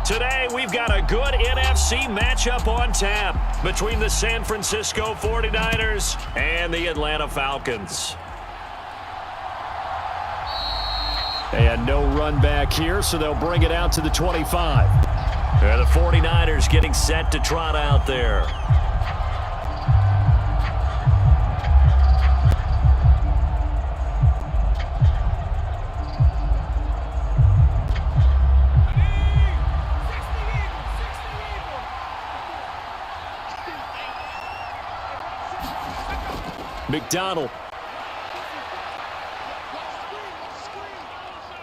Today, we've got a good NFC matchup on tap between the San Francisco 49ers and the Atlanta Falcons. And no run back here, so they'll bring it out to the 25. And the 49ers getting set to trot out there. McDonald.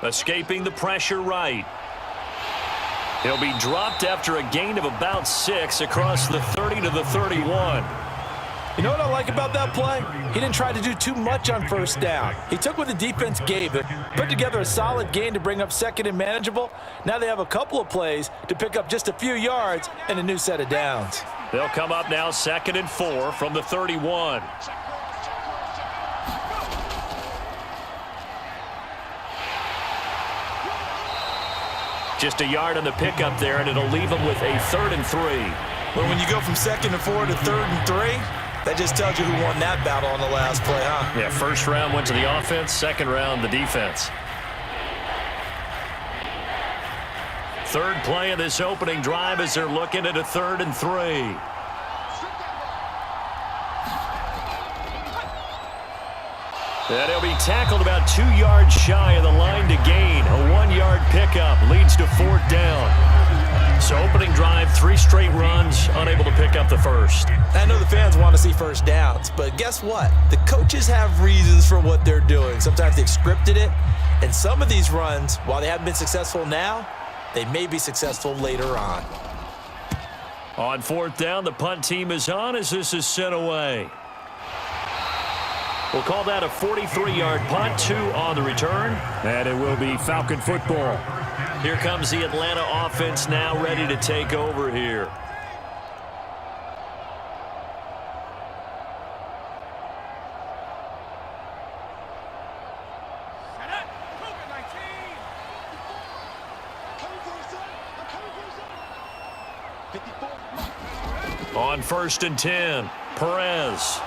Escaping the pressure right. He'll be dropped after a gain of about 6 across the 30 to the 31. You know what I like about that play? He didn't try to do too much on first down. He took what the defense gave him, put together a solid gain to bring up second and manageable. Now they have a couple of plays to pick up just a few yards and a new set of downs. They'll come up now 2nd and 4 from the 31. Just a yard on the pickup there, and it'll leave them with a 3rd and 3. Well, when you go from 2nd and 4 to 3rd and 3, that just tells you who won that battle on the last play, huh? Yeah, first round went to the offense, second round the defense. Third play of this opening drive as they're looking at a 3rd and 3. And he'll be tackled about 2 yards shy of the line to gain. A 1-yard pickup leads to 4th down. So opening drive, 3 straight runs, unable to pick up the first. I know the fans want to see first downs, but guess what? The coaches have reasons for what they're doing. Sometimes they've scripted it, and some of these runs, while they haven't been successful now, they may be successful later on. On 4th down, the punt team is on as this is sent away. We'll call that a 43-yard punt, 2 on the return, and it will be Falcon football. Here comes the Atlanta offense now ready to take over here. On 1st and 10, Perez.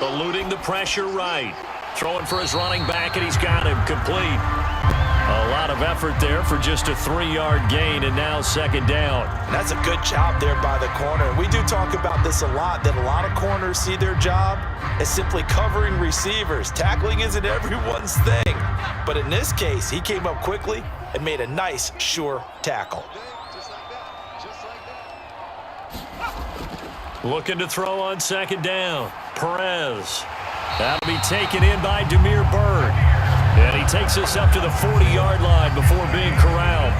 Eluding the pressure right. Throwing for his running back, and he's got him complete. A lot of effort there for just a 3-yard gain, and now 2nd down. That's a good job there by the corner. We do talk about this a lot, that a lot of corners see their job as simply covering receivers. Tackling isn't everyone's thing. But in this case, he came up quickly and made a nice, sure tackle. Looking to throw on 2nd down. Perez. That'll be taken in by Damiere Byrd. And he takes us up to the 40-yard line before being corralled.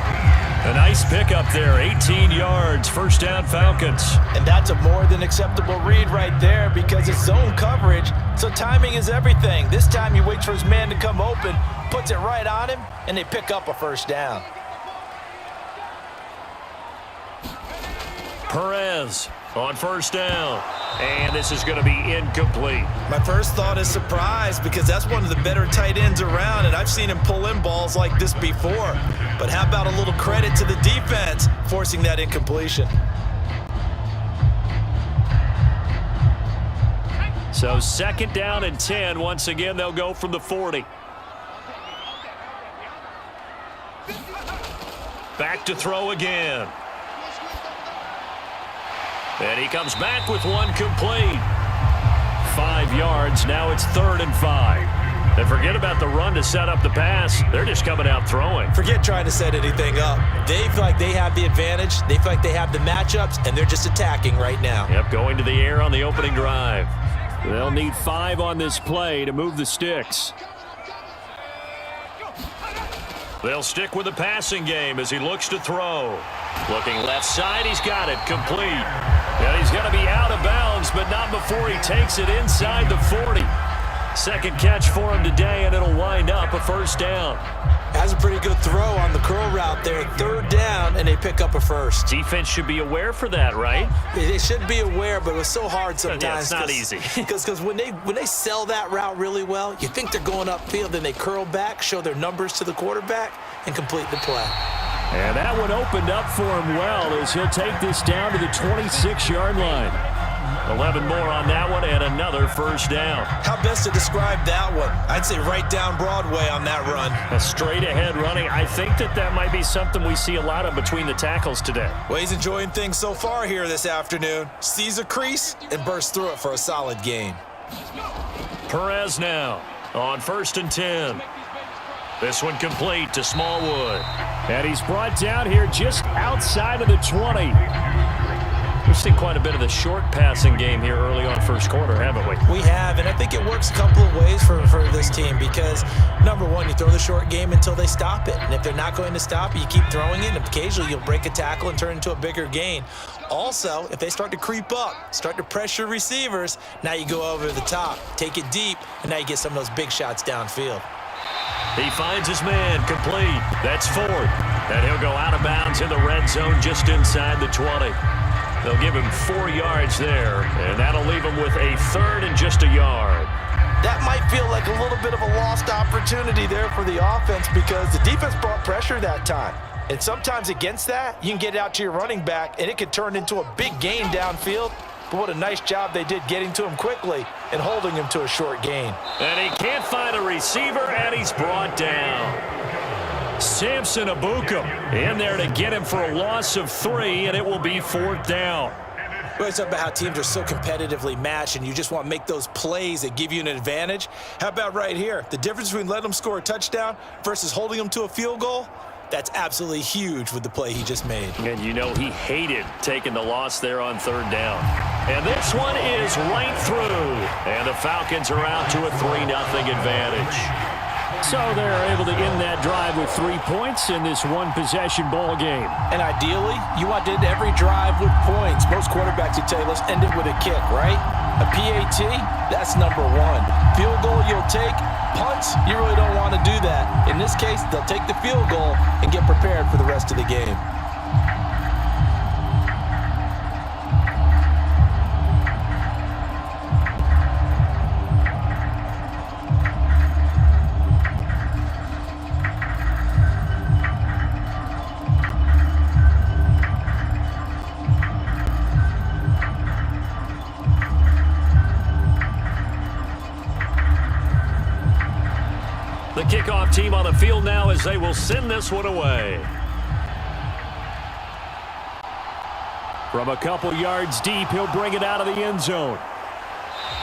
A nice pickup there, 18 yards, 1st down Falcons. And that's a more than acceptable read right there because it's zone coverage, so timing is everything. This time he waits for his man to come open, puts it right on him, and they pick up a 1st down. Perez on 1st down. And this is going to be incomplete. My first thought is surprise because that's one of the better tight ends around, and I've seen him pull in balls like this before. But how about a little credit to the defense forcing that incompletion? So 2nd down and 10. Once again, they'll go from the 40. Back to throw again. And he comes back with one complete. 5 yards. Now it's 3rd and 5. And forget about the run to set up the pass. They're just coming out throwing. Forget trying to set anything up. They feel like they have the advantage. They feel like they have the matchups, and they're just attacking right now. Yep, going to the air on the opening drive. They'll need 5 on this play to move the sticks. They'll stick with the passing game as he looks to throw. Looking left side, he's got it, complete. And he's going to be out of bounds, but not before he takes it inside the 40. Second catch for him today, and it'll wind up a 1st down. Has a pretty good throw on the curl route there. 3rd down, and they pick up a 1st. Defense should be aware for that, right? They should be aware, but it was so hard sometimes. Yeah, it's not easy. Because when they sell that route really well, you think they're going upfield, then they curl back, show their numbers to the quarterback, and complete the play. And that one opened up for him well as he'll take this down to the 26-yard line. 11 more on that one and another first down. How best to describe that one? I'd say right down Broadway on that run. A straight-ahead running. I think that might be something we see a lot of between the tackles today. Well, he's enjoying things so far here this afternoon. Sees a crease and bursts through it for a solid gain. Perez now on 1st and 10. This one complete to Smallwood. And he's brought down here just outside of the 20. We've seen quite a bit of the short passing game here early on first quarter, haven't we? We have, and I think it works a couple of ways for this team because, number one, you throw the short game until they stop it. And if they're not going to stop it, you keep throwing it, and occasionally you'll break a tackle and turn into a bigger gain. Also, if they start to creep up, start to pressure receivers, now you go over the top, take it deep, and now you get some of those big shots downfield. He finds his man complete. That's Ford. And he'll go out of bounds in the red zone just inside the 20. They'll give him 4 yards there, and that'll leave him with a 3rd and just a yard. That might feel like a little bit of a lost opportunity there for the offense because the defense brought pressure that time. And sometimes against that, you can get it out to your running back, and it could turn into a big gain downfield. But what a nice job they did getting to him quickly and holding him to a short gain. And he can't find a receiver, and he's brought down. Samson Abukum in there to get him for a loss of 3, and it will be 4th down. We always talk about how teams are so competitively matched, and you just want to make those plays that give you an advantage. How about right here? The difference between letting them score a touchdown versus holding them to a field goal? That's absolutely huge with the play he just made. And you know he hated taking the loss there on 3rd down. And this one is right through. And the Falcons are out to a 3-0 advantage. So they're able to end that drive with 3 points in this one-possession ball game. And ideally, you want to end every drive with points. Most quarterbacks would tell you, let's end it with a kick, right? A PAT, that's number 1. Field goal you'll take. Punts, you really don't want to do that. In this case, they'll take the field goal and get prepared for the rest of the game. The kickoff team on the field now as they will send this one away. From a couple yards deep, he'll bring it out of the end zone.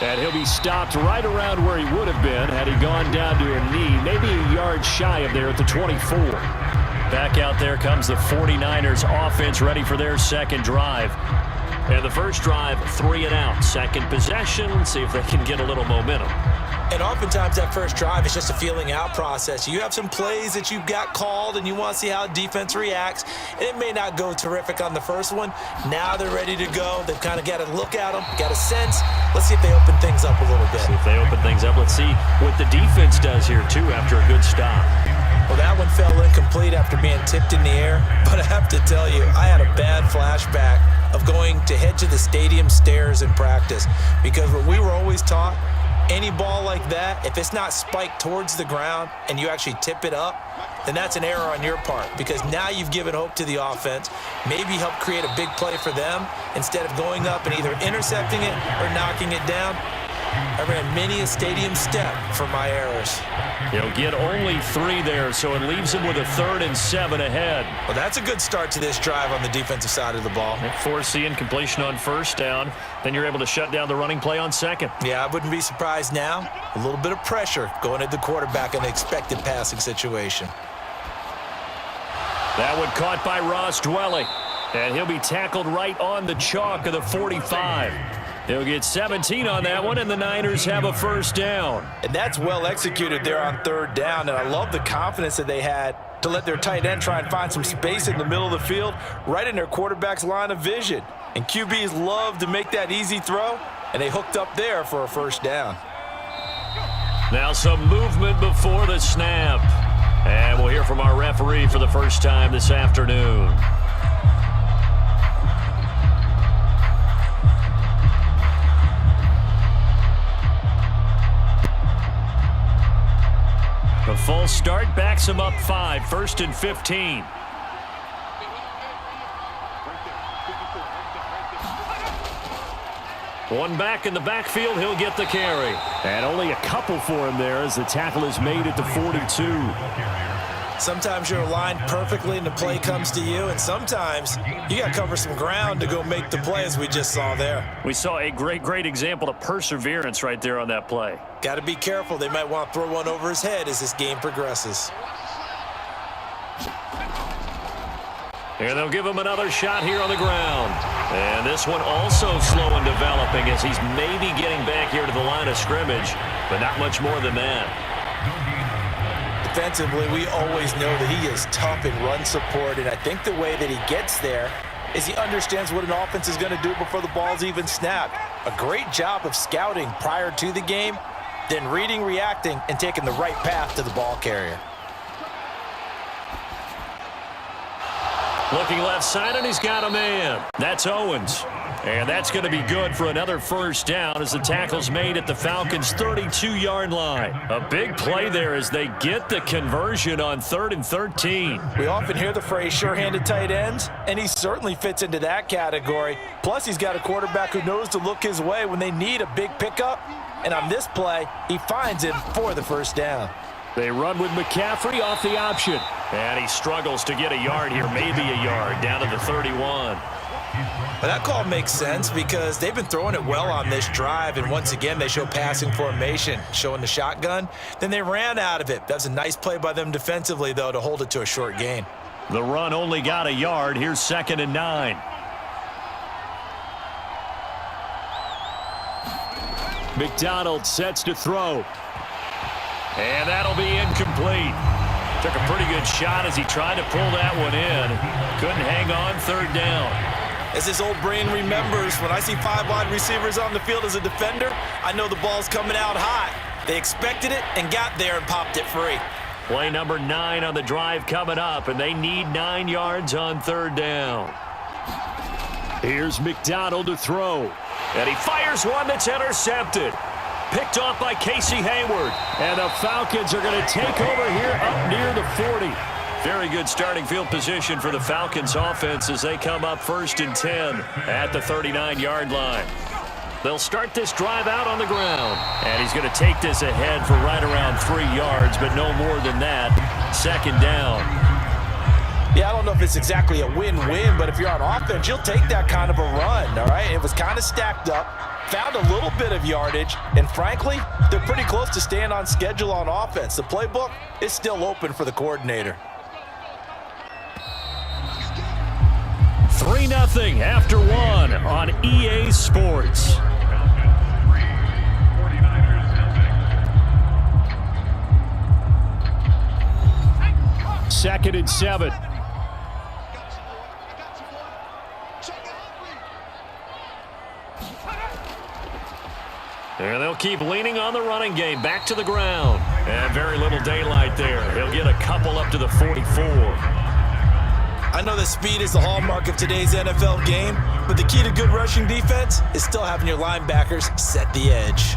And he'll be stopped right around where he would have been had he gone down to a knee, maybe a yard shy of there at the 24. Back out there comes the 49ers offense ready for their second drive. And the first drive, 3 and out. Second possession, let's see if they can get a little momentum. And oftentimes that first drive is just a feeling out process. You have some plays that you've got called and you want to see how defense reacts. And it may not go terrific on the first one. Now they're ready to go. They've kind of got to look at them, got a sense. Let's see if they open things up a little bit. See if they open things up. Let's see what the defense does here, too, after a good stop. Well, that one fell incomplete after being tipped in the air. But I have to tell you, I had a bad flashback of going to head to the stadium stairs in practice. Because what we were always taught, any ball like that, if it's not spiked towards the ground and you actually tip it up, then that's an error on your part because now you've given hope to the offense, maybe help create a big play for them instead of going up and either intercepting it or knocking it down. I ran many a stadium step for my errors. He'll get only 3 there, so it leaves him with a 3rd and 7 ahead. Well, that's a good start to this drive on the defensive side of the ball. Force the incompletion on 1st down. Then you're able to shut down the running play on 2nd. Yeah, I wouldn't be surprised now. A little bit of pressure going at the quarterback in an expected passing situation. That one caught by Ross Dwelly. And he'll be tackled right on the chalk of the 45. He'll get 17 on that one, and the Niners have a first down. And that's well executed there on 3rd down, and I love the confidence that they had to let their tight end try and find some space in the middle of the field, right in their quarterback's line of vision. And QBs love to make that easy throw, and they hooked up there for a first down. Now some movement before the snap. And we'll hear from our referee for the first time this afternoon. A full start backs him up 5, 1st and 15. One back in the backfield, he'll get the carry. And only a couple for him there as the tackle is made at the 42. Sometimes you're aligned perfectly and the play comes to you, and sometimes you got to cover some ground to go make the play, as we just saw there. We saw a great example of perseverance right there on that play. Got to be careful. They might want to throw one over his head as this game progresses. And they'll give him another shot here on the ground. And this one also slow in developing as he's maybe getting back here to the line of scrimmage, but not much more than that. Defensively, we always know that he is tough in run support, and I think the way that he gets there is he understands what an offense is going to do before the ball's even snapped. A great job of scouting prior to the game, then reading, reacting, and taking the right path to the ball carrier. Looking left side, and he's got a man. That's Owens. And that's going to be good for another first down as the tackle's made at the Falcons' 32-yard line. A big play there as they get the conversion on 3rd and 13. We often hear the phrase sure-handed tight ends, and he certainly fits into that category. Plus, he's got a quarterback who knows to look his way when they need a big pickup. And on this play, he finds him for the first down. They run with McCaffrey off the option. And he struggles to get a yard here, maybe a yard, down to the 31. But that call makes sense because they've been throwing it well on this drive, and once again they show passing formation, showing the shotgun. Then they ran out of it. That's a nice play by them defensively, though, to hold it to a short gain. The run only got a yard. Here's 2nd and 9. McDonald sets to throw. And that'll be incomplete. Took a pretty good shot as he tried to pull that one in. Couldn't hang on, 3rd down. As his old brain remembers, when I see 5 wide receivers on the field as a defender, I know the ball's coming out hot. They expected it and got there and popped it free. Play number 9 on the drive coming up, and they need 9 yards on 3rd down. Here's McDonald to throw. And he fires one that's intercepted. Picked off by Casey Hayward. And the Falcons are going to take over here up near the 40. Very good starting field position for the Falcons offense as they come up 1st and 10 at the 39-yard line. They'll start this drive out on the ground. And he's going to take this ahead for right around 3 yards, but no more than that. 2nd down. Yeah, I don't know if it's exactly a win-win, but if you're on offense, you'll take that kind of a run, all right? It was kind of stacked up, found a little bit of yardage, and frankly, they're pretty close to staying on schedule on offense. The playbook is still open for the coordinator. 3-0 after 1 on EA Sports. Second and 7. And they'll keep leaning on the running game. Back to the ground. And very little daylight there. He'll get a couple up to the 44. I know that speed is the hallmark of today's NFL game, but the key to good rushing defense is still having your linebackers set the edge.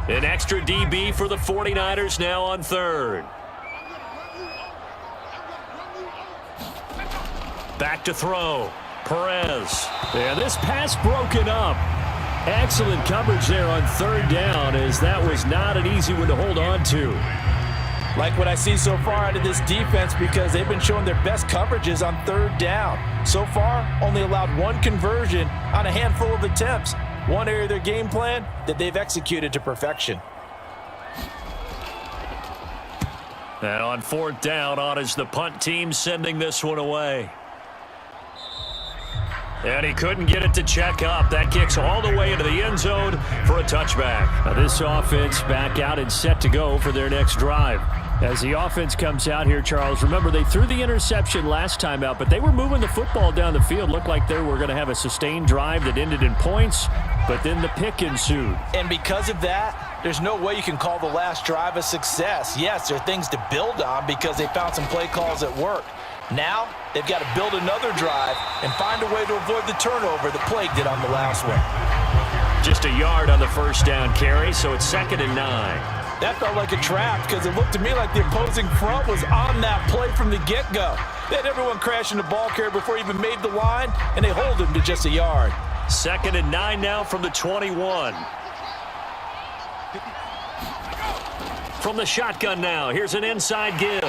An extra DB for the 49ers now on 3rd. Back to throw. Perez. And this pass broken up. Excellent coverage there on 3rd down as that was not an easy one to hold on to. Like what I see so far out of this defense because they've been showing their best coverages on 3rd down. So far, only allowed 1 conversion on a handful of attempts. One area of their game plan that they've executed to perfection. And on 4th down, on is the punt team sending this one away. And he couldn't get it to check up. That kicks all the way into the end zone for a touchback. Now this offense back out and set to go for their next drive. As the offense comes out here, Charles, remember they threw the interception last time out, but they were moving the football down the field. Looked like they were going to have a sustained drive that ended in points, but then the pick ensued. And because of that, there's no way you can call the last drive a success. Yes, there are things to build on because they found some play calls that worked. Now, they've got to build another drive and find a way to avoid the turnover that plagued it on the last one. Just a yard on the first down carry, so it's 2nd and 9. That felt like a trap because it looked to me like the opposing front was on that play from the get-go. They had everyone crashing the ball carrier before he even made the line, and they hold him to just a yard. 2nd and 9 now from the 21. From the shotgun now, here's an inside give.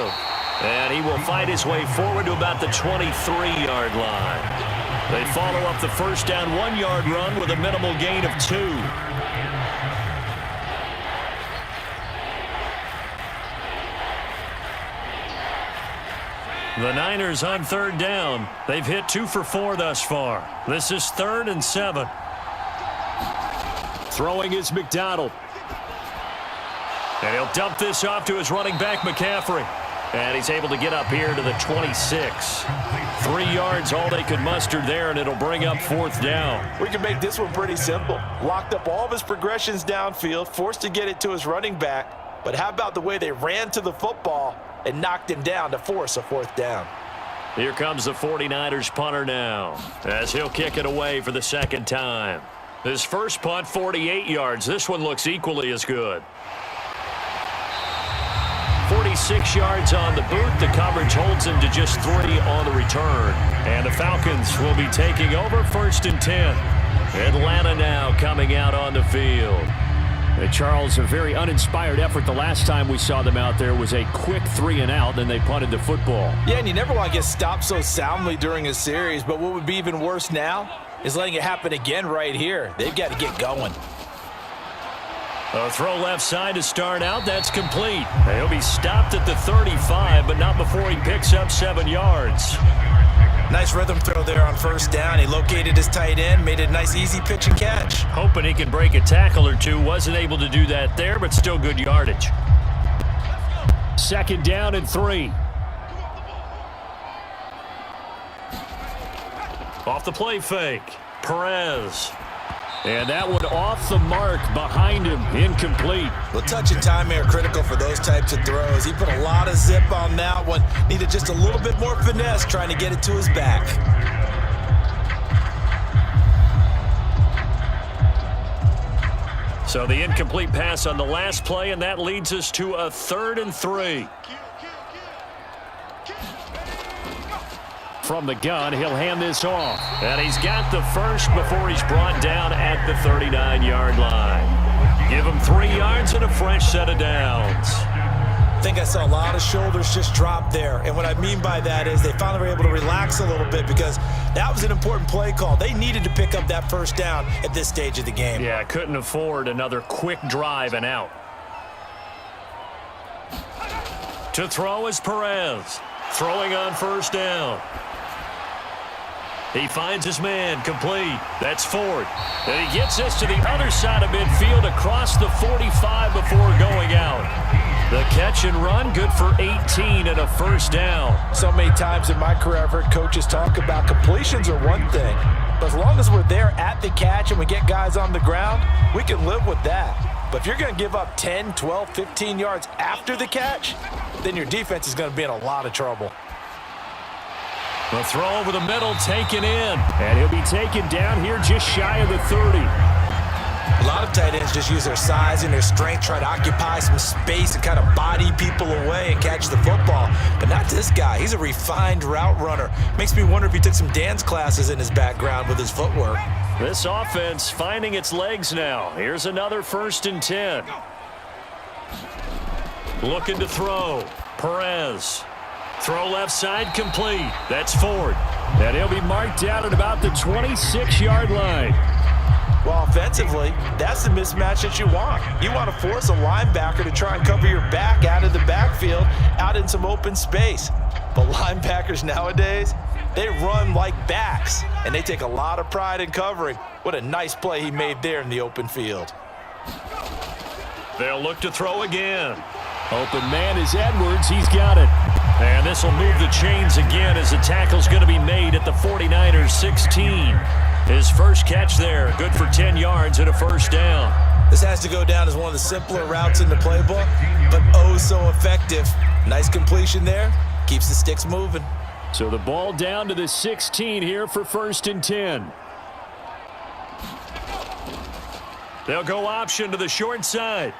And he will fight his way forward to about the 23-yard line. They follow up the first down 1-yard run with a minimal gain of 2. The Niners on 3rd down. They've hit 2 for 4 thus far. This is 3rd and 7. Throwing is McDonald. And he'll dump this off to his running back, McCaffrey. And he's able to get up here to the 26. 3 yards, all they could muster there, and it'll bring up 4th down. We can make this one pretty simple. Locked up all of his progressions downfield, forced to get it to his running back. But how about the way they ran to the football and knocked him down to force a 4th down? Here comes the 49ers punter now, as he'll kick it away for the 2nd time. His first punt, 48 yards. This one looks equally as good. 46 yards on the boot. The coverage holds him to just 3 on the return. And the Falcons will be taking over 1st and 10. Atlanta now coming out on the field. Charles, a very uninspired effort. The last time we saw them out there was a quick 3 and out, then they punted the football. Yeah, and you never want to get stopped so soundly during a series, but what would be even worse now is letting it happen again right here. They've got to get going. A throw left side to start out. That's complete. He'll be stopped at the 35, but not before he picks up 7 yards. Nice rhythm throw there on 1st down. He located his tight end, made a nice easy pitch and catch. Hoping he can break a tackle or two. Wasn't able to do that there, but still good yardage. 2nd down and 3. Off the play fake. Perez. And that one off the mark behind him, incomplete. Well, touch and time are critical for those types of throws. He put a lot of zip on that one. Needed just a little bit more finesse trying to get it to his back. So the incomplete pass on the last play, and that leads us to a 3rd and 3. From the gun, he'll hand this off. And he's got the first before he's brought down at the 39-yard line. Give him 3 yards and a fresh set of downs. I think I saw a lot of shoulders just drop there. And what I mean by that is they finally were able to relax a little bit because that was an important play call. They needed to pick up that 1st down at this stage of the game. Yeah, couldn't afford another quick drive and out. To throw is Perez. Throwing on 1st down. He finds his man, complete. That's Ford. And he gets this to the other side of midfield across the 45 before going out. The catch and run, good for 18 and a 1st down. So many times in my career I've heard coaches talk about completions are one thing. But as long as we're there at the catch and we get guys on the ground, we can live with that. But if you're going to give up 10, 12, 15 yards after the catch, then your defense is going to be in a lot of trouble. The throw over the middle, taken in. And he'll be taken down here just shy of the 30. A lot of tight ends just use their size and their strength, try to occupy some space and kind of body people away and catch the football. But not this guy. He's a refined route runner. Makes me wonder if he took some dance classes in his background with his footwork. This offense finding its legs now. Here's another 1st and 10. Looking to throw. Perez. Throw left side, complete. That's Ford. And he'll be marked down at about the 26-yard line. Well, offensively, that's the mismatch that you want. You want to force a linebacker to try and cover your back out of the backfield, out in some open space. But linebackers nowadays, they run like backs, and they take a lot of pride in covering. What a nice play he made there in the open field. They'll look to throw again. Open man is Edwards. He's got it. And this will move the chains again as the tackle's going to be made at the 49ers 16. His first catch there, good for 10 yards and a 1st down. This has to go down as one of the simpler routes in the playbook, but oh so effective. Nice completion there, keeps the sticks moving. So the ball down to the 16 here for 1st and 10. They'll go option to the short side.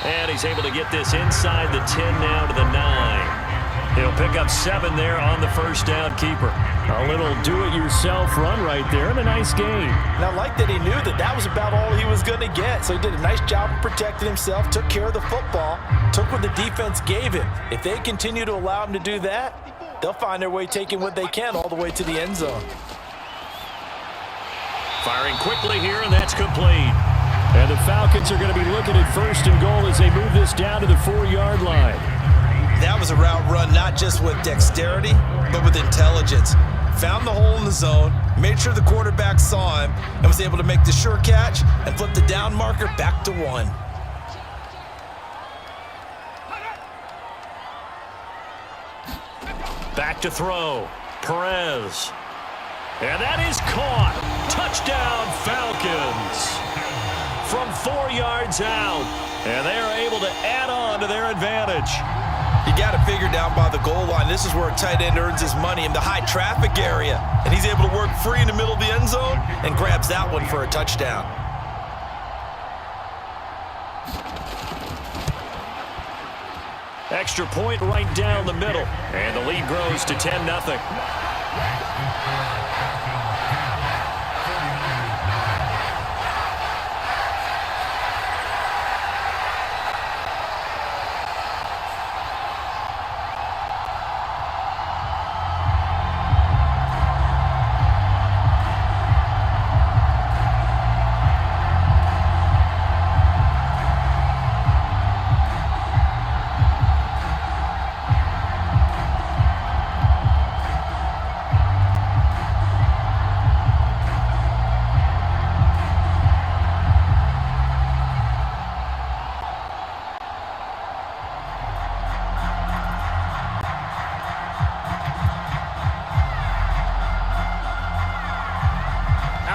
And he's able to get this inside the 10 now to the 9. He'll pick up 7 there on the first down keeper. A little do-it-yourself run right there and a nice gain. And I like that he knew that that was about all he was going to get. So he did a nice job of protecting himself, took care of the football, took what the defense gave him. If they continue to allow him to do that, they'll find their way taking what they can all the way to the end zone. Firing quickly here, and that's complete. And the Falcons are going to be looking at 1st and goal as they move this down to the 4-yard line. That was a route run not just with dexterity, but with intelligence. Found the hole in the zone, made sure the quarterback saw him, and was able to make the sure catch and flip the down marker back to 1. Back to throw. Perez. And that is caught. Touchdown, Falcons. From 4 yards out. And they are able to add on to their advantage. You got to figure down by the goal line. This is where a tight end earns his money in the high traffic area. And he's able to work free in the middle of the end zone and grabs that one for a touchdown. Extra point right down the middle. And the lead grows to 10-0.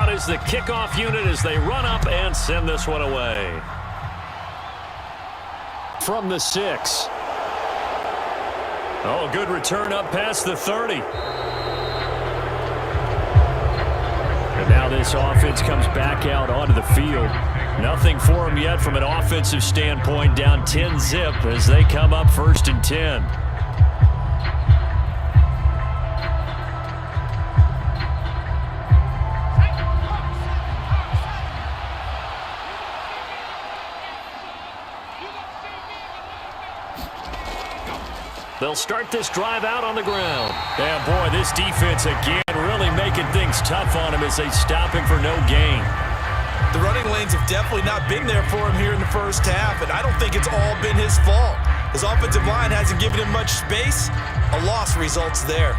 Is the kickoff unit as they run up and send this one away. From the 6. Oh, good return up past the 30. And now this offense comes back out onto the field. Nothing for them yet from an offensive standpoint, down 10-zip as they come up 1st and 10. They'll start this drive out on the ground. And boy, this defense again really making things tough on him as they stop him for no gain. The running lanes have definitely not been there for him here in the first half, and I don't think it's all been his fault. His offensive line hasn't given him much space. A loss results there.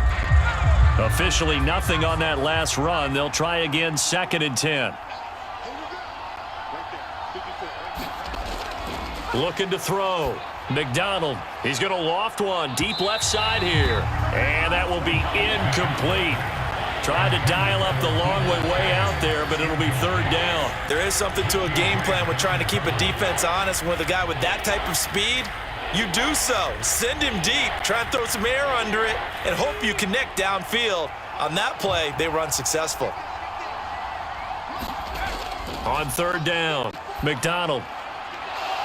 Officially nothing on that last run. They'll try again 2nd and 10. Looking to throw. McDonald, he's going to loft one deep left side here. And that will be incomplete. Tried to dial up the long way out there, but it'll be 3rd down. There is something to a game plan with trying to keep a defense honest. With a guy with that type of speed, you do so. Send him deep, try and throw some air under it, and hope you connect downfield. On that play, they run successful. On 3rd down, McDonald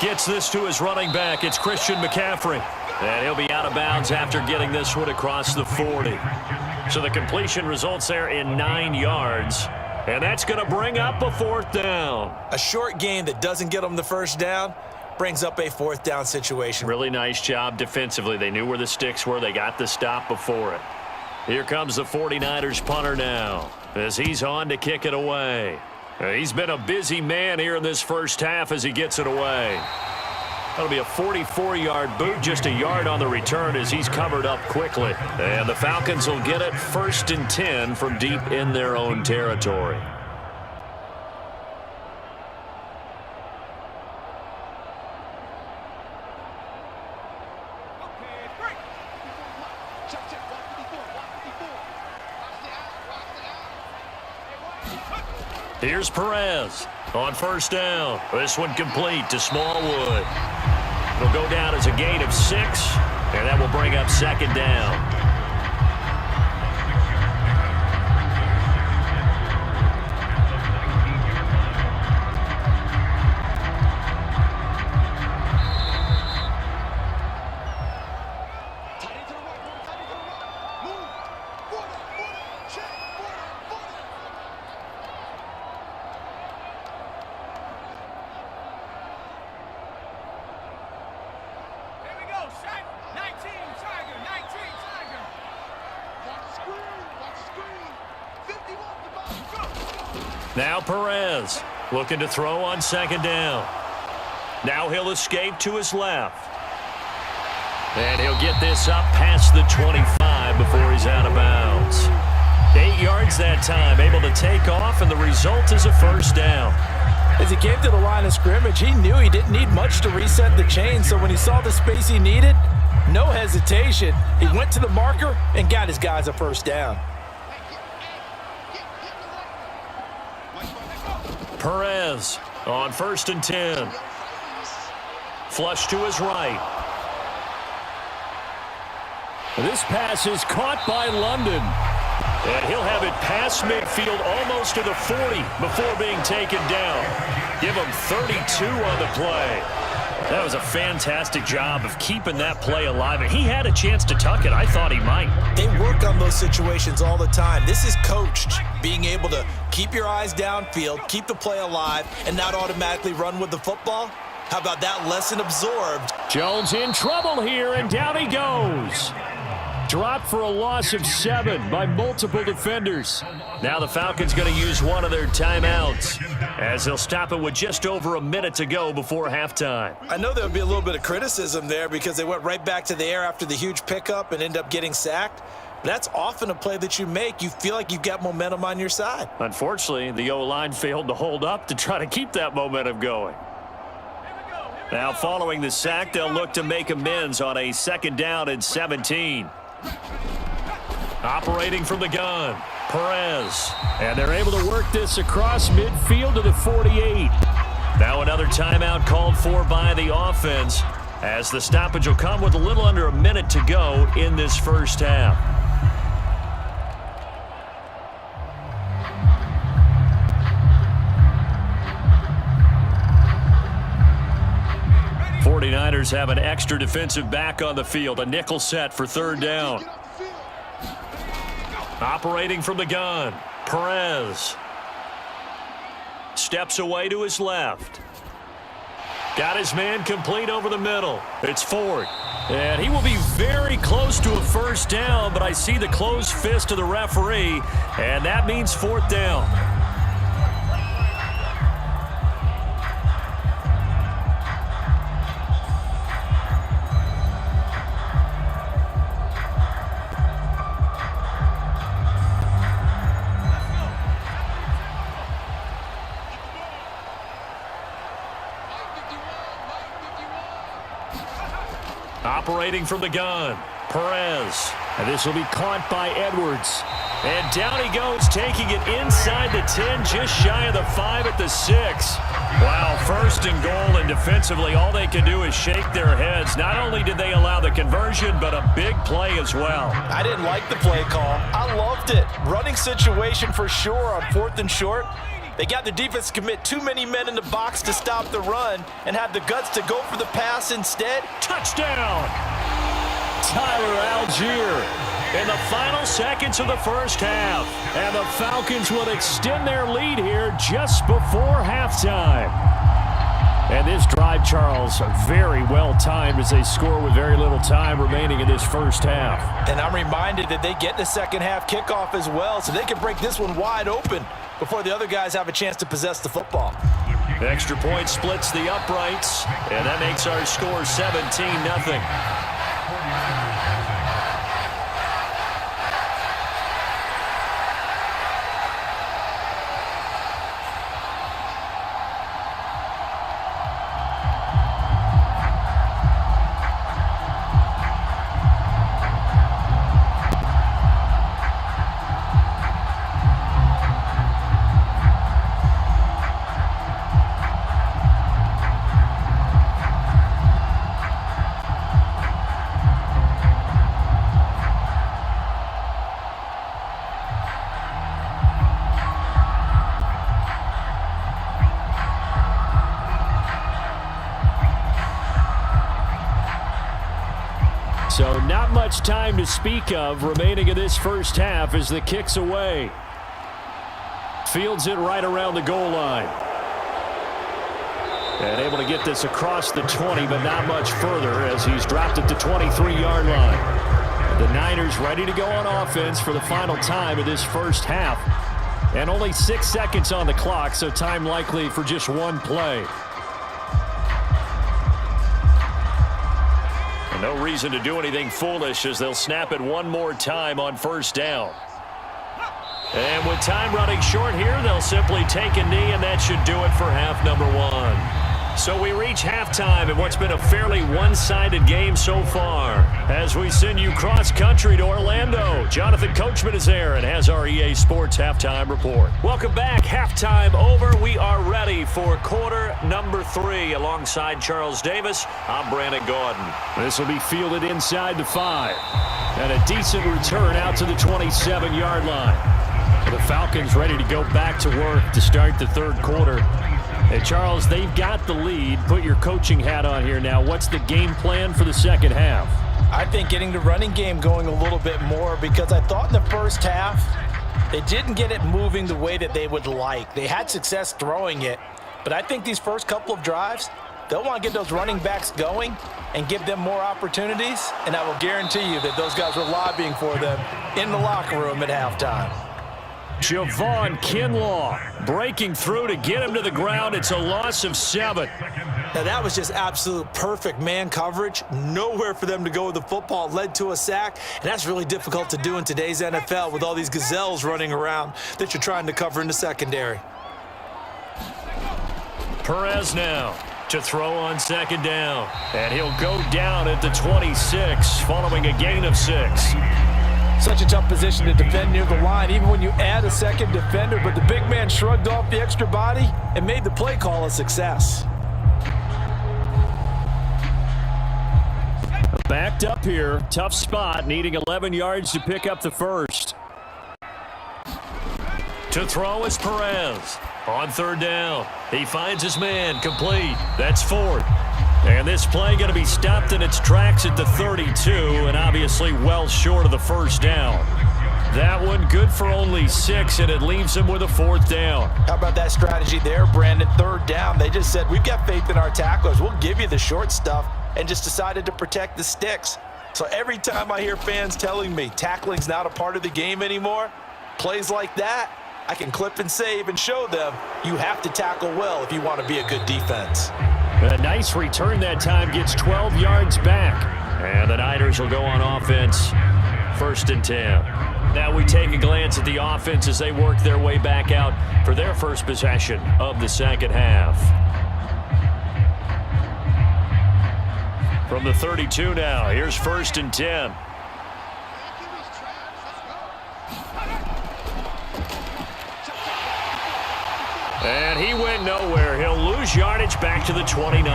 gets this to his running back. It's Christian McCaffrey. And he'll be out of bounds after getting this one across the 40. So the completion results there in 9 yards. And that's going to bring up a 4th down. A short gain that doesn't get them the 1st down brings up a 4th down situation. Really nice job defensively. They knew where the sticks were. They got the stop before it. Here comes the 49ers punter now as he's on to kick it away. He's been a busy man here in this first half as he gets it away. That'll be a 44-yard boot, just a yard on the return as he's covered up quickly. And the Falcons will get it 1st and 10 from deep in their own territory. Here's Perez on 1st down. This one complete to Smallwood. It'll go down as a gain of 6, and that will bring up 2nd down. Now Perez looking to throw on second down. Now he'll escape to his left. And he'll get this up past the 25 before he's out of bounds. 8 yards that time, able to take off, and the result is a first down. As he came to the line of scrimmage, he knew he didn't need much to reset the chain, so when he saw the space he needed, no hesitation. He went to the marker and got his guys a first down. Perez on 1st and 10. Flush to his right. This pass is caught by London. And he'll have it past midfield almost to the 40 before being taken down. Give him 32 on the play. That was a fantastic job of keeping that play alive. And he had a chance to tuck it. I thought he might. They work on those situations all the time. This is coached, being able to keep your eyes downfield, keep the play alive, and not automatically run with the football. How about that lesson absorbed? Jones in trouble here, and down he goes. Dropped for a loss of 7 by multiple defenders. Now the Falcons going to use one of their timeouts as they'll stop it with just over a minute to go before halftime. I know there'll be a little bit of criticism there because they went right back to the air after the huge pickup and end up getting sacked. That's often a play that you make. You feel like you've got momentum on your side. Unfortunately, the O-line failed to hold up to try to keep that momentum going. Now following the sack, they'll look to make amends on a 2nd down and 17. Operating from the gun, Perez. And they're able to work this across midfield to the 48. Now another timeout called for by the offense as the stoppage will come with a little under a minute to go in this first half. '49ers have an extra defensive back on the field, a nickel set for 3rd down. Operating from the gun, Perez. Steps away to his left. Got his man complete over the middle. It's Ford. And he will be very close to a first down, but I see the closed fist of the referee, and that means 4th down. Operating from the gun, Perez. And this will be caught by Edwards. And down he goes, taking it inside the 10, just shy of the 5 at the 6. Wow, 1st and goal, and defensively all they can do is shake their heads. Not only did they allow the conversion, but a big play as well. I didn't like the play call. I loved it. Running situation for sure on 4th and short. They got the defense to commit too many men in the box to stop the run and had the guts to go for the pass instead. Touchdown! Tyler Algier in the final seconds of the first half. And the Falcons will extend their lead here just before halftime. And this drive, Charles, very well timed as they score with very little time remaining in this first half. And I'm reminded that they get the second half kickoff as well, so they can break this one wide open before the other guys have a chance to possess the football. The extra point splits the uprights, and that makes our score 17-0. So not much time to speak of remaining in this first half as the kick's away. Fields it right around the goal line. And able to get this across the 20, but not much further as he's dropped at the 23-yard line. The Niners ready to go on offense for the final time of this first half. And only 6 seconds on the clock, so time likely for just one play. And no reason to do anything foolish as they'll snap it one more time on first down. And with time running short here, they'll simply take a knee, and that should do it for half number one. So we reach halftime in what's been a fairly one-sided game so far. As we send you cross-country to Orlando, Jonathan Coachman is there and has our EA Sports Halftime Report. Welcome back. Halftime over. We are ready for quarter number 3. Alongside Charles Davis, I'm Brandon Gordon. This will be fielded inside the 5. And a decent return out to the 27-yard line. The Falcons ready to go back to work to start the third quarter. Hey, Charles, they've got the lead. Put your coaching hat on here now. What's the game plan for the second half? I think getting the running game going a little bit more, because I thought in the first half they didn't get it moving the way that they would like. They had success throwing it, but I think these first couple of drives, they'll want to get those running backs going and give them more opportunities, and I will guarantee you that those guys were lobbying for them in the locker room at halftime. Javon Kinlaw breaking through to get him to the ground. It's a loss of 7. Now that was just absolute perfect man coverage. Nowhere for them to go with the football. Led to a sack, and that's really difficult to do in today's NFL with all these gazelles running around that you're trying to cover in the secondary. Perez now to throw on second down, and he'll go down at the 26 following a gain of 6. Such a tough position to defend near the line, even when you add a second defender, but the big man shrugged off the extra body and made the play call a success. Backed up here, tough spot, needing 11 yards to pick up the first. To throw is Perez. On third down, he finds his man, complete. That's 4th. And this play going to be stopped in its tracks at the 32, and obviously well short of the first down. That one good for only 6, and it leaves him with a 4th down. How about that strategy there, Brandon? Third down, they just said, we've got faith in our tacklers. We'll give you the short stuff, and just decided to protect the sticks. So every time I hear fans telling me tackling's not a part of the game anymore, plays like that, I can clip and save and show them you have to tackle well if you want to be a good defense. A nice return that time, gets 12 yards back. And the Niners will go on offense, 1st and 10. Now we take a glance at the offense as they work their way back out for their first possession of the second half. From the 32 now, here's 1st and 10. And he went nowhere. He'll lose yardage back to the 29.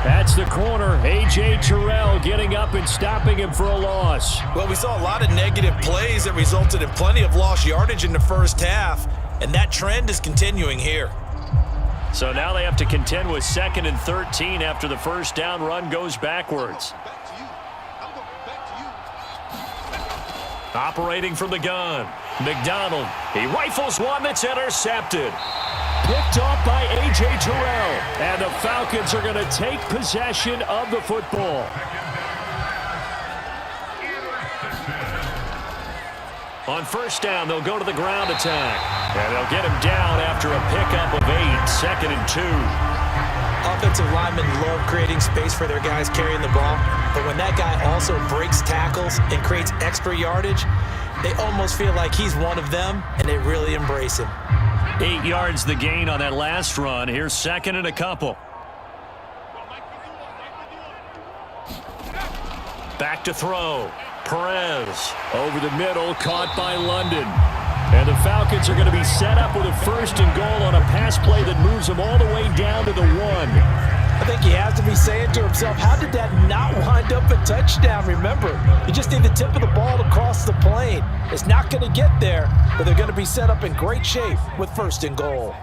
That's the corner. A.J. Terrell getting up and stopping him for a loss. Well, we saw a lot of negative plays that resulted in plenty of lost yardage in the first half, and that trend is continuing here. So now they have to contend with 2nd and 13 after the first down run goes backwards. Operating from the gun, McDonald. He rifles one that's intercepted. Picked off by A.J. Terrell. And the Falcons are going to take possession of the football. On first down, they'll go to the ground attack. And they'll get him down after a pickup of 8, 2nd and 2. Offensive linemen love creating space for their guys carrying the ball, but when that guy also breaks tackles and creates extra yardage, they almost feel like he's one of them, and they really embrace him. 8 yards the gain on that last run. Here's 2nd and a couple. Back to throw. Perez over the middle, caught by London. And the Falcons are going to be set up with a 1st and goal on a pass play that moves them all the way down to the 1. I think he has to be saying to himself, how did that not wind up a touchdown? Remember, you just need the tip of the ball to cross the plane. It's not going to get there, but they're going to be set up in great shape with 1st and goal.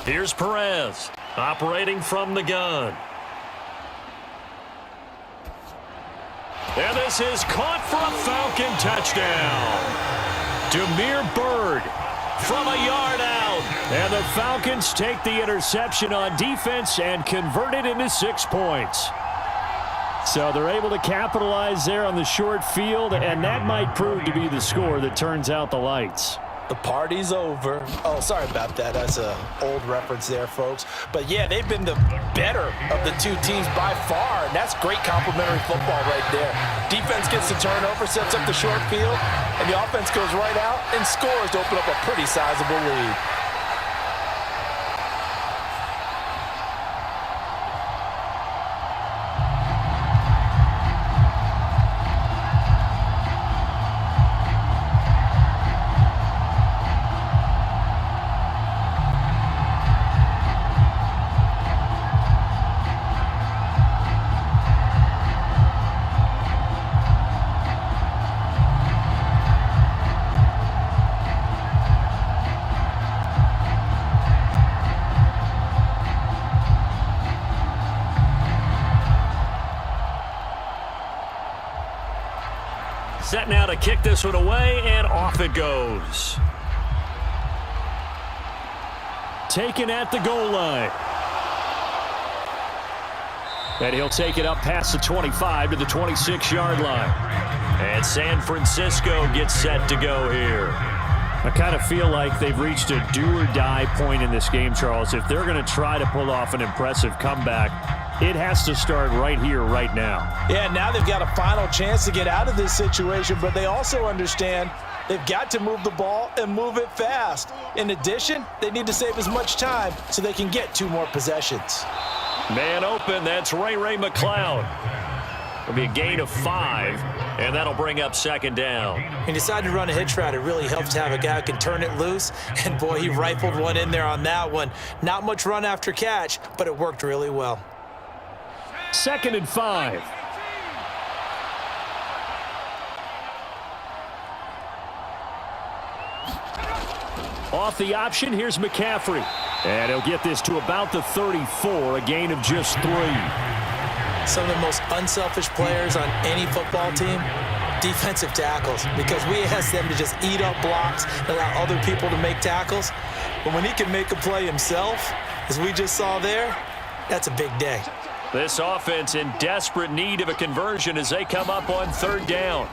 Here's Perez operating from the gun. And this is caught for a Falcon touchdown. Damiere Byrd from a yard out. And the Falcons take the interception on defense and convert it into 6 points. So they're able to capitalize there on the short field, and that might prove to be the score that turns out the lights. The party's over. Oh, sorry about that. That's an old reference there, folks. But, yeah, they've been the better of the two teams by far, and that's great complementary football right there. Defense gets the turnover, sets up the short field, and the offense goes right out and scores to open up a pretty sizable lead. Set now to kick this one away, and off it goes. Taken at the goal line. And he'll take it up past the 25 to the 26-yard line. And San Francisco gets set to go here. I kind of feel like they've reached a do-or-die point in this game, Charles. If they're going to try to pull off an impressive comeback, it has to start right here, right now. Yeah, now they've got a final chance to get out of this situation, but they also understand they've got to move the ball and move it fast. In addition, they need to save as much time so they can get 2 more possessions. Man open, that's Ray McLeod. It'll be a gain of 5, and that'll bring up second down. He decided to run a hitch route. It really helps to have a guy who can turn it loose, and boy, he rifled one in there on that one. Not much run after catch, but it worked really well. 2nd and 5. Off the option, here's McCaffrey. And he'll get this to about the 34, a gain of just 3. Some of the most unselfish players on any football team, defensive tackles, because we ask them to just eat up blocks and allow other people to make tackles. But when he can make a play himself, as we just saw there, that's a big day. This offense in desperate need of a conversion as they come up on 3rd down.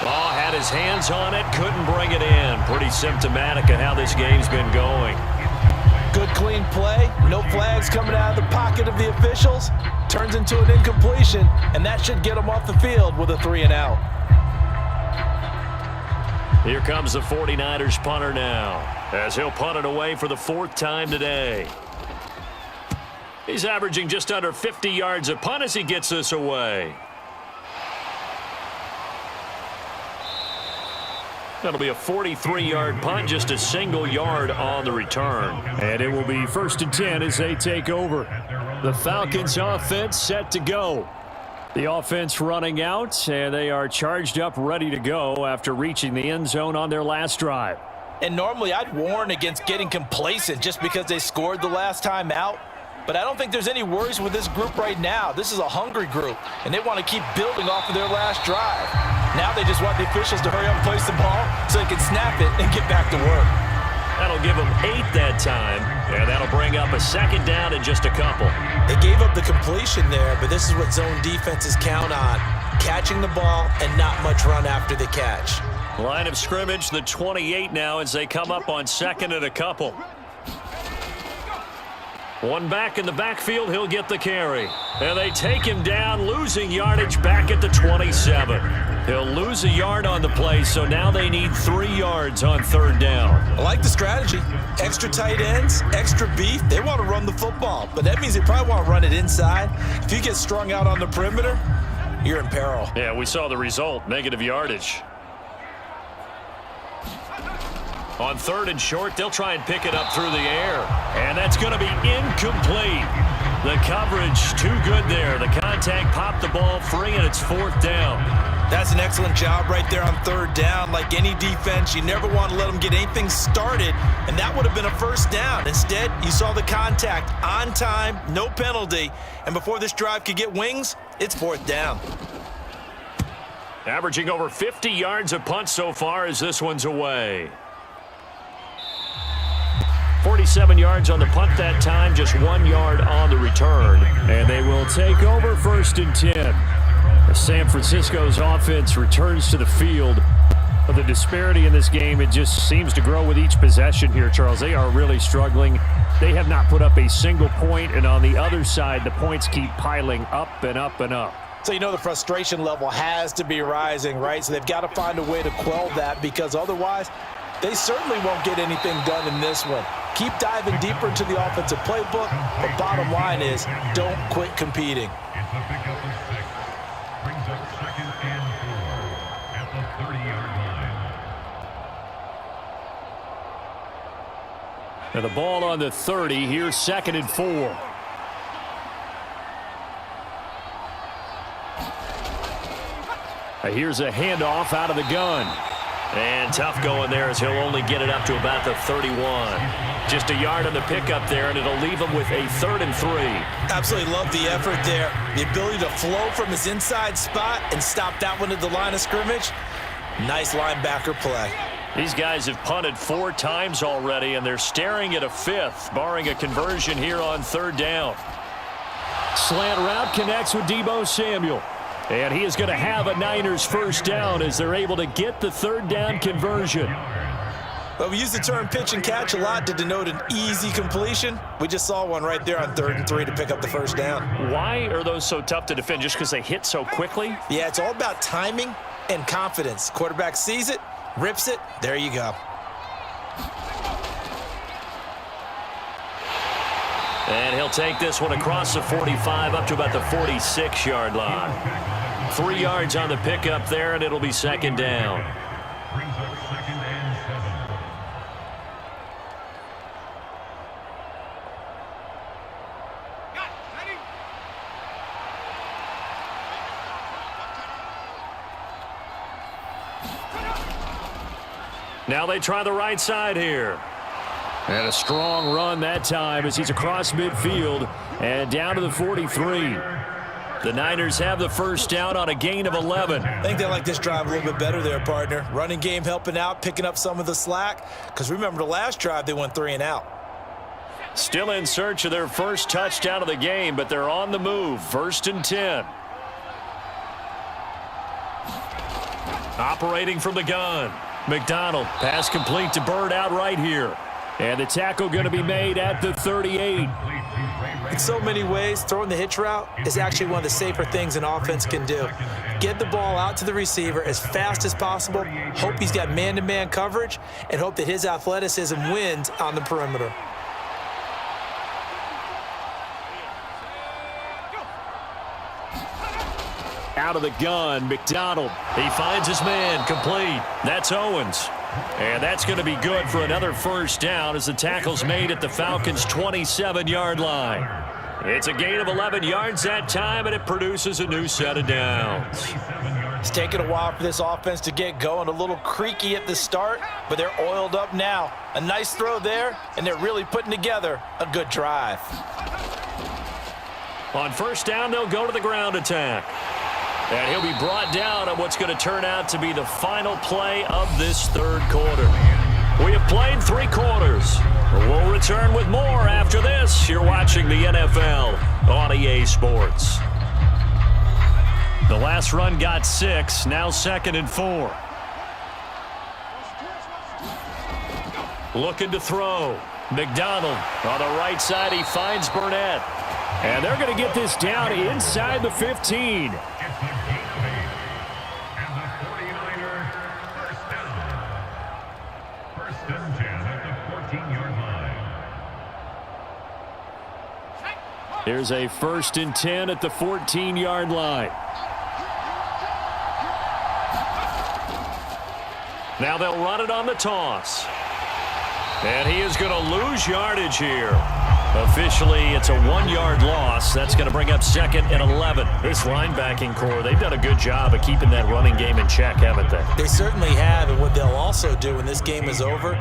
Oh, had his hands on it, couldn't bring it in. Pretty symptomatic of how this game's been going. Good clean play, no flags coming out of the pocket of the officials. Turns into an incompletion, and that should get them off the field with a 3-and-out. Here comes the 49ers punter now, as he'll punt it away for the 4th time today. He's averaging just under 50 yards a punt as he gets this away. That'll be a 43-yard punt, just a single yard on the return. And it will be 1st and 10 as they take over. The Falcons offense set to go. The offense running out, and they are charged up, ready to go after reaching the end zone on their last drive. And normally I'd warn against getting complacent just because they scored the last time out. But I don't think there's any worries with this group right now. This is a hungry group, and they want to keep building off of their last drive. Now they just want the officials to hurry up and place the ball so they can snap it and get back to work. That'll give them 8 that time, and that'll bring up a 2nd down in just a couple. They gave up the completion there, but this is what zone defenses count on. Catching the ball and not much run after the catch. Line of scrimmage, the 28 now as they come up on 2nd and a couple. One back in the backfield, he'll get the carry. And they take him down, losing yardage back at the 27. He'll lose a yard on the play, so now they need 3 yards on 3rd down. I like the strategy. Extra tight ends, extra beef. They want to run the football, but that means they probably want to run it inside. If you get strung out on the perimeter, you're in peril. Yeah, we saw the result, negative yardage. On 3rd and short, they'll try and pick it up through the air. And that's going to be incomplete. The coverage too good there. The contact popped the ball free, and it's 4th down. That's an excellent job right there on 3rd down. Like any defense, you never want to let them get anything started, and that would have been a 1st down. Instead, you saw the contact on time, no penalty, and before this drive could get wings, it's 4th down. Averaging over 50 yards a punt so far as this one's away. 27 yards on the punt that time, just 1 yard on the return. And they will take over 1st and 10. San Francisco's offense returns to the field. But the disparity in this game, it just seems to grow with each possession here, Charles. They are really struggling. They have not put up a single point, and on the other side, the points keep piling up and up and up. So you know the frustration level has to be rising, right? So they've got to find a way to quell that, because otherwise they certainly won't get anything done in this one. Keep diving deeper into the offensive playbook, but bottom line is don't quit competing. It's a pickup of 6. Brings up 2nd and 4 at the 30-yard line. And the ball on the 30. Here's 2nd and 4. Here's a handoff out of the gun. And tough going there as he'll only get it up to about the 31. Just a yard on the pickup there, and it'll leave him with a 3rd and 3. Absolutely love the effort there. The ability to flow from his inside spot and stop that one at the line of scrimmage. Nice linebacker play. These guys have punted 4 times already, and they're staring at a 5th, barring a conversion here on 3rd down. Slant route connects with Deebo Samuel. And he is going to have a Niners 1st down as they're able to get the 3rd down conversion. Well, we use the term pitch and catch a lot to denote an easy completion. We just saw one right there on 3rd and 3 to pick up the 1st down. Why are those so tough to defend? Just because they hit so quickly? Yeah, it's all about timing and confidence. Quarterback sees it, rips it, there you go. And he'll take this one across the 45 up to about the 46-yard line. 3 yards on the pickup there, and it'll be 2nd down. Brings up 2nd and 7. Now they try the right side here. And a strong run that time as he's across midfield and down to the 43. The Niners have the 1st down on a gain of 11. I think they like this drive a little bit better there, partner. Running game helping out, picking up some of the slack. Because remember the last drive, they went 3 and out. Still in search of their 1st touchdown of the game, but they're on the move. 1st and 10. Operating from the gun. McDonald, pass complete to Bird out right here. And the tackle going to be made at the 38. In so many ways, throwing the hitch route is actually one of the safer things an offense can do. Get the ball out to the receiver as fast as possible, hope he's got man-to-man coverage, and hope that his athleticism wins on the perimeter. Out of the gun, McDonald. He finds his man, complete. That's Owens. And that's going to be good for another 1st down as the tackle's made at the Falcons' 27-yard line. It's a gain of 11 yards that time, and it produces a new set of downs. It's taken a while for this offense to get going. A little creaky at the start, but they're oiled up now. A nice throw there, and they're really putting together a good drive. On 1st down, they'll go to the ground attack. And he'll be brought down on what's going to turn out to be the final play of this 3rd quarter. We have played 3 quarters. We'll return with more after this. You're watching the NFL on EA Sports. The last run got 6, now 2nd and 4. Looking to throw. McDonald on the right side. He finds Burnett. And they're going to get this down inside the 15. Here's a 1st and 10 at the 14-yard line. Now they'll run it on the toss. And he is going to lose yardage here. Officially, it's a 1-yard loss. That's going to bring up 2nd and 11. This linebacking core, they've done a good job of keeping that running game in check, haven't they? They certainly have, and what they'll also do when this game is over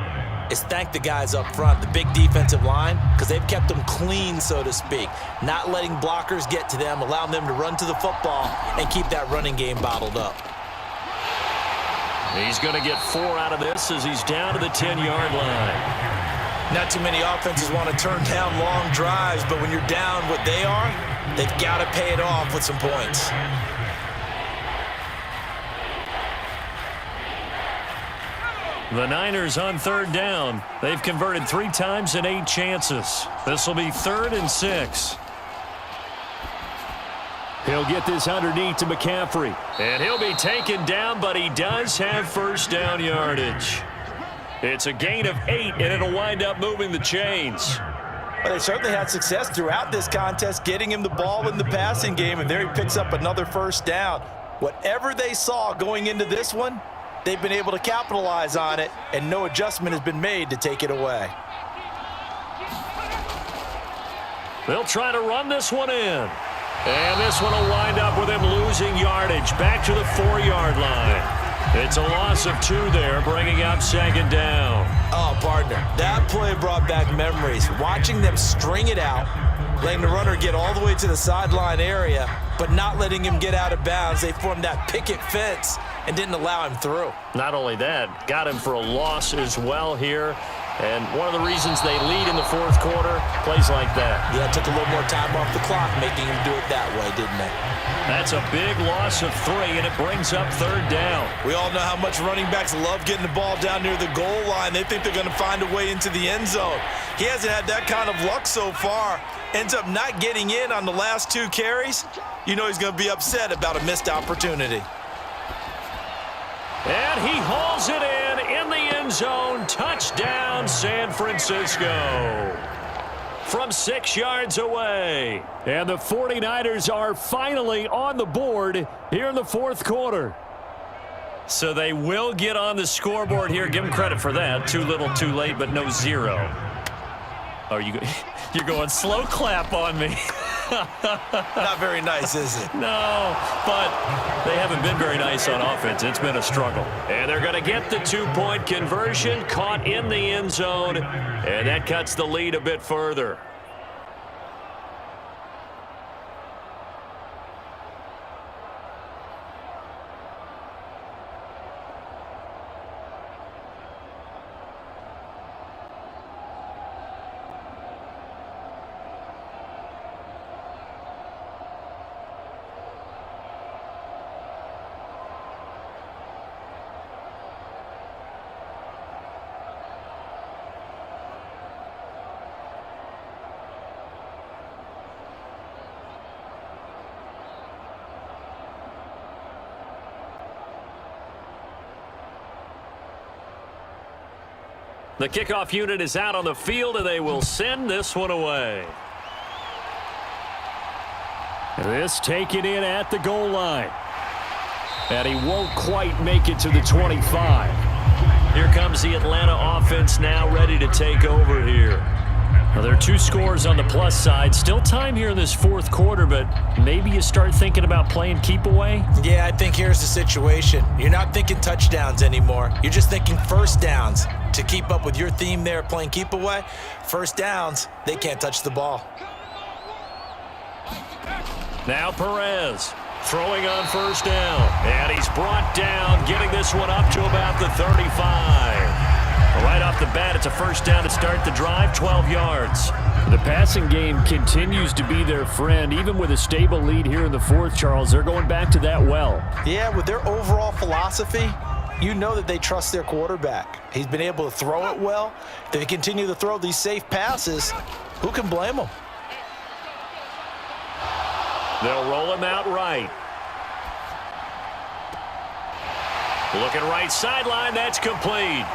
is thank the guys up front, the big defensive line, because they've kept them clean, so to speak, not letting blockers get to them, allowing them to run to the football and keep that running game bottled up. He's going to get 4 out of this as he's down to the 10-yard line. Not too many offenses want to turn down long drives, but when you're down what they are, they've got to pay it off with some points. The Niners on third down. They've converted 3 times in 8 chances. This will be 3rd and 6. He'll get this underneath to McCaffrey. And he'll be taken down, but he does have first down yardage. It's a gain of 8, and it'll wind up moving the chains. Well, they certainly had success throughout this contest, getting him the ball in the passing game, and there he picks up another first down. Whatever they saw going into this one, they've been able to capitalize on it, and no adjustment has been made to take it away. They'll try to run this one in. And this one will wind up with him losing yardage back to the 4-yard line. It's a loss of 2 there, bringing up 2nd down. Oh, partner, that play brought back memories. Watching them string it out, letting the runner get all the way to the sideline area, but not letting him get out of bounds. They formed that picket fence and didn't allow him through. Not only that, got him for a loss as well here. And one of the reasons they lead in the 4th quarter, plays like that. Yeah, it took a little more time off the clock, making him do it that way, didn't it? That's a big loss of 3, and it brings up 3rd down. We all know how much running backs love getting the ball down near the goal line. They think they're going to find a way into the end zone. He hasn't had that kind of luck so far. Ends up not getting in on the last 2 carries. You know he's going to be upset about a missed opportunity. And he hauls it in the end zone. Touchdown, San Francisco. From 6 yards away. And the 49ers are finally on the board here in the 4th quarter. So they will get on the scoreboard here. Give them credit for that. Too little, too late, but no 0. Oh, you're going slow clap on me. Not very nice, is it? No, but they haven't been very nice on offense. It's been a struggle. And they're going to get the 2-point conversion, caught in the end zone, and that cuts the lead a bit further. The kickoff unit is out on the field, and they will send this one away. This taken in at the goal line. And he won't quite make it to the 25. Here comes the Atlanta offense now ready to take over here. Well, there are 2 scores on the plus side. Still time here in this 4th quarter, but maybe you start thinking about playing keep away? Yeah, I think here's the situation. You're not thinking touchdowns anymore. You're just thinking first downs. To keep up with your theme there, playing keep away, first downs, they can't touch the ball. Now Perez throwing on first down. And he's brought down, getting this one up to about the 35. Right off the bat, it's a first down to start the drive, 12 yards. The passing game continues to be their friend. Even with a stable lead here in the 4th, Charles, they're going back to that well. Yeah, with their overall philosophy, you know that they trust their quarterback. He's been able to throw it well. If they continue to throw these safe passes, who can blame them? They'll roll him out right. Looking right sideline, that's complete.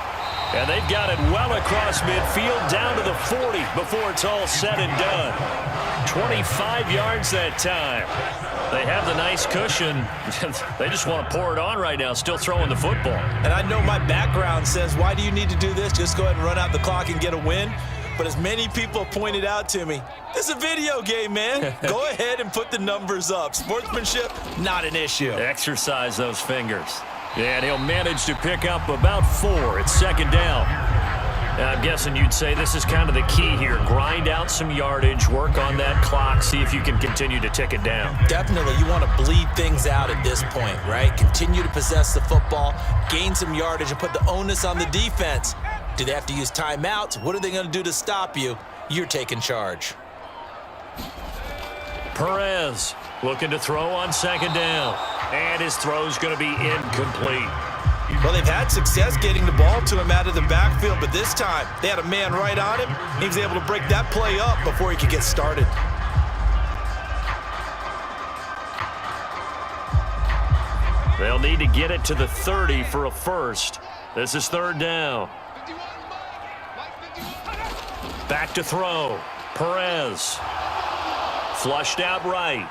And they've got it well across midfield down to the 40 before it's all said and done. 25 yards that time. They have the nice cushion. They just want to pour it on right now, still throwing the football. And I know my background says, why do you need to do this? Just go ahead and run out the clock and get a win. But as many people pointed out to me, this is a video game, man. Go ahead and put the numbers up. Sportsmanship, not an issue. Exercise those fingers. And he'll manage to pick up about 4. It's 2nd down. I'm guessing you'd say this is kind of the key here. Grind out some yardage, work on that clock, see if you can continue to tick it down. Definitely. You want to bleed things out at this point, right? Continue to possess the football, gain some yardage, and put the onus on the defense Do they have to use timeouts? What are they going to do to stop you? You're taking charge. Perez looking to throw on second down. And his throw's going to be incomplete. Well, they've had success getting the ball to him out of the backfield, but this time they had a man right on him. He was able to break that play up before he could get started. They'll need to get it to the 30 for a first. This is third down. Back to throw. Perez. Flushed out right.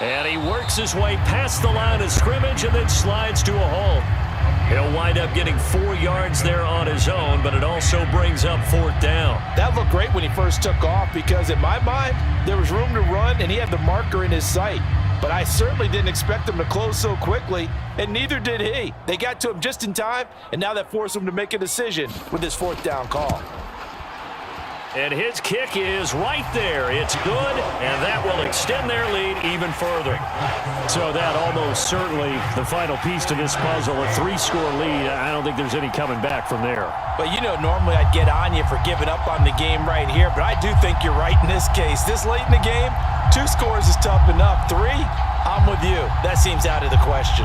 And he works his way past the line of scrimmage and then slides to a halt. He'll wind up getting 4 yards there on his own, but it also brings up fourth down. That looked great when he first took off because in my mind, there was room to run and he had the marker in his sight. But I certainly didn't expect him to close so quickly, and neither did he. They got to him just in time, and now that forced him to make a decision with his fourth down call. And his kick is right there. It's good, and that will extend their lead even further. So that almost certainly the final piece to this puzzle, a 3-score lead. I don't think there's any coming back from there. But you know, normally I'd get on you for giving up on the game right here, but I do think you're right in this case. This late in the game, 2 scores is tough enough. 3, I'm with you. That seems out of the question.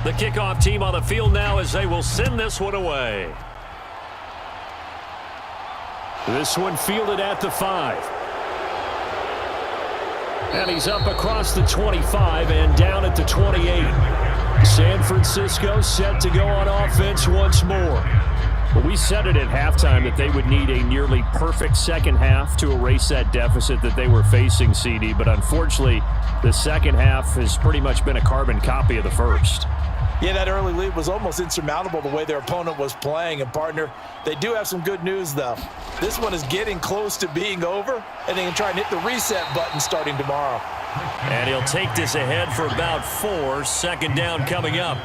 The kickoff team on the field now as they will send this one away. This one fielded at the 5. And he's up across the 25 and down at the 28. San Francisco set to go on offense once more. Well, we said it at halftime that they would need a nearly perfect second half to erase that deficit that they were facing, CD. But unfortunately, the second half has pretty much been a carbon copy of the first. Yeah, that early lead was almost insurmountable the way their opponent was playing. And, partner, they do have some good news, though. This one is getting close to being over, and they can try and hit the reset button starting tomorrow. And he'll take this ahead for about 4. Second down coming up.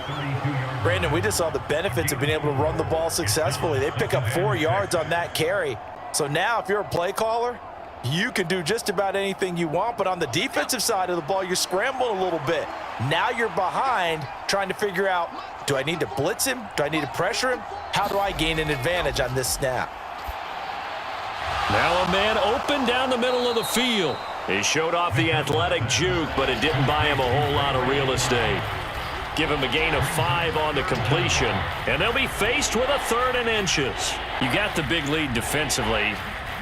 Brandon, we just saw the benefits of being able to run the ball successfully. They pick up 4 yards on that carry. So now if you're a play caller, you can do just about anything you want, but on the defensive side of the ball, you're scrambling a little bit. Now you're behind trying to figure out, do I need to blitz him? Do I need to pressure him? How do I gain an advantage on this snap? Now a man open down the middle of the field. He showed off the athletic juke, but it didn't buy him a whole lot of real estate. Give him a gain of 5 on the completion, and they'll be faced with a 3rd and inches. You got the big lead defensively.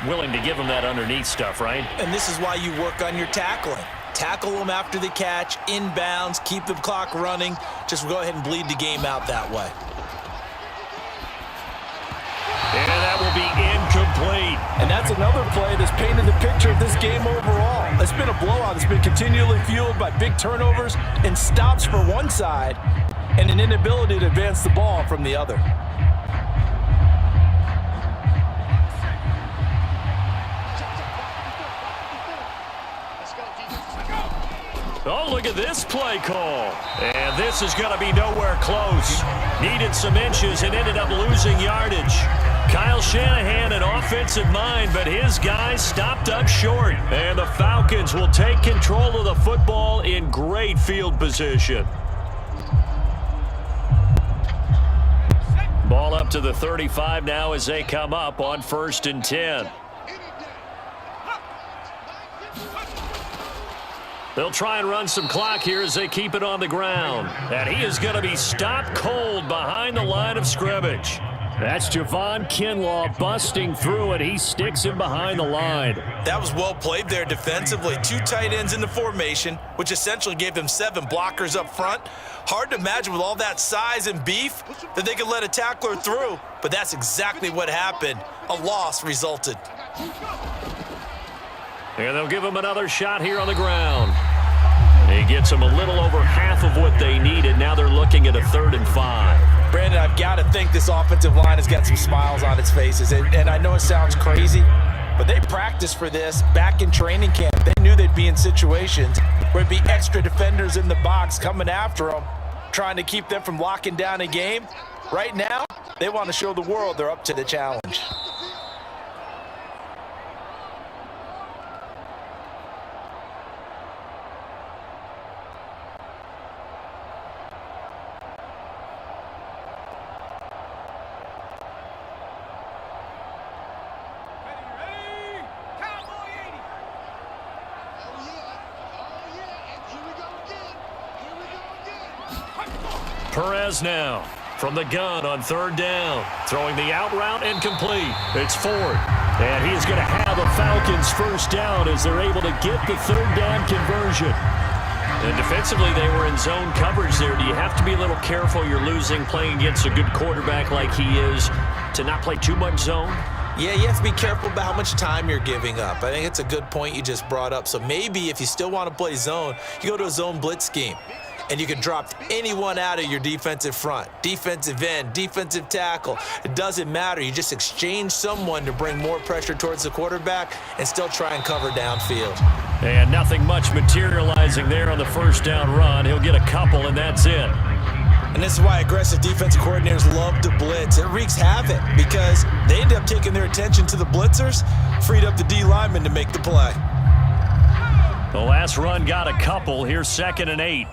Willing to give them that underneath stuff, right? And this is why you work on your tackling. Tackle them after the catch, inbounds, keep the clock running. Just go ahead and bleed the game out that way. And that will be incomplete. And that's another play that's painted the picture of this game overall. It's been a blowout. It's been continually fueled by big turnovers and stops for one side and an inability to advance the ball from the other. Oh, look at this play call. And this is going to be nowhere close. Needed some inches and ended up losing yardage. Kyle Shanahan, an offensive mind, but his guys stopped up short. And the Falcons will take control of the football in great field position. Ball up to the 35 now as they come up on 1st and 10. They'll try and run some clock here as they keep it on the ground. And he is going to be stopped cold behind the line of scrimmage. That's Javon Kinlaw busting through, and he sticks him behind the line. That was well played there defensively. 2 tight ends in the formation, which essentially gave them 7 blockers up front. Hard to imagine with all that size and beef that they could let a tackler through, but that's exactly what happened. A loss resulted. And they'll give him another shot here on the ground. He gets them a little over half of what they needed. Now they're looking at a 3rd and 5. Brandon, I've got to think this offensive line has got some smiles on its faces. And I know it sounds crazy, but they practiced for this back in training camp. They knew they'd be in situations where it'd be extra defenders in the box coming after them, trying to keep them from locking down a game. Right now, they want to show the world they're up to the challenge. Perez now from the gun on third down. Throwing the out route incomplete. It's Ford. And he is going to have a Falcons first down as they're able to get the third down conversion. And defensively, they were in zone coverage there. Do you have to be a little careful? You're losing playing against a good quarterback like he is to not play too much zone? Yeah, you have to be careful about how much time you're giving up. I think it's a good point you just brought up. So maybe if you still want to play zone, you go to a zone blitz scheme. And you can drop anyone out of your defensive front, defensive end, defensive tackle. It doesn't matter. You just exchange someone to bring more pressure towards the quarterback and still try and cover downfield. And nothing much materializing there on the first down run. He'll get a couple, and that's it. And this is why aggressive defensive coordinators love to blitz. It wreaks havoc because they end up taking their attention to the blitzers, freed up the D lineman to make the play. The last run got a couple. Here's 2nd and 8.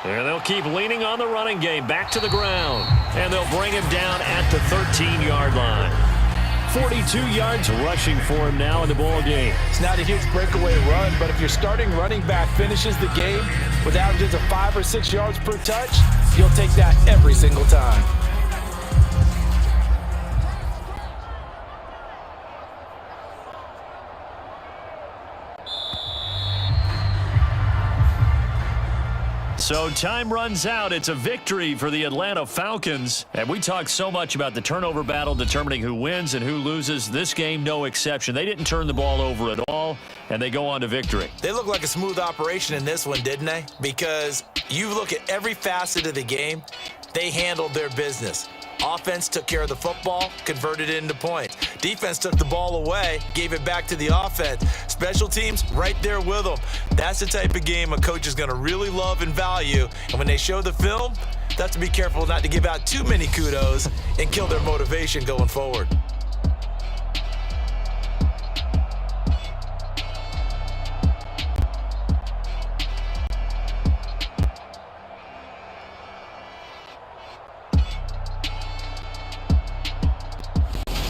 And they'll keep leaning on the running game. Back to the ground. And they'll bring him down at the 13-yard line. 42 yards rushing for him now in the ball game. It's not a huge breakaway run, but if your starting running back finishes the game with averages of 5 or 6 yards per touch, you'll take that every single time. So time runs out. It's a victory for the Atlanta Falcons. And we talked so much about the turnover battle determining who wins and who loses. This game, no exception. They didn't turn the ball over at all, and they go on to victory. They look like a smooth operation in this one, didn't they? Because you look at every facet of the game, they handled their business. Offense took care of the football, converted it into points. Defense took the ball away, gave it back to the offense. Special teams, right there with them. That's the type of game a coach is going to really love and value. And when they show the film, they have to be careful not to give out too many kudos and kill their motivation going forward.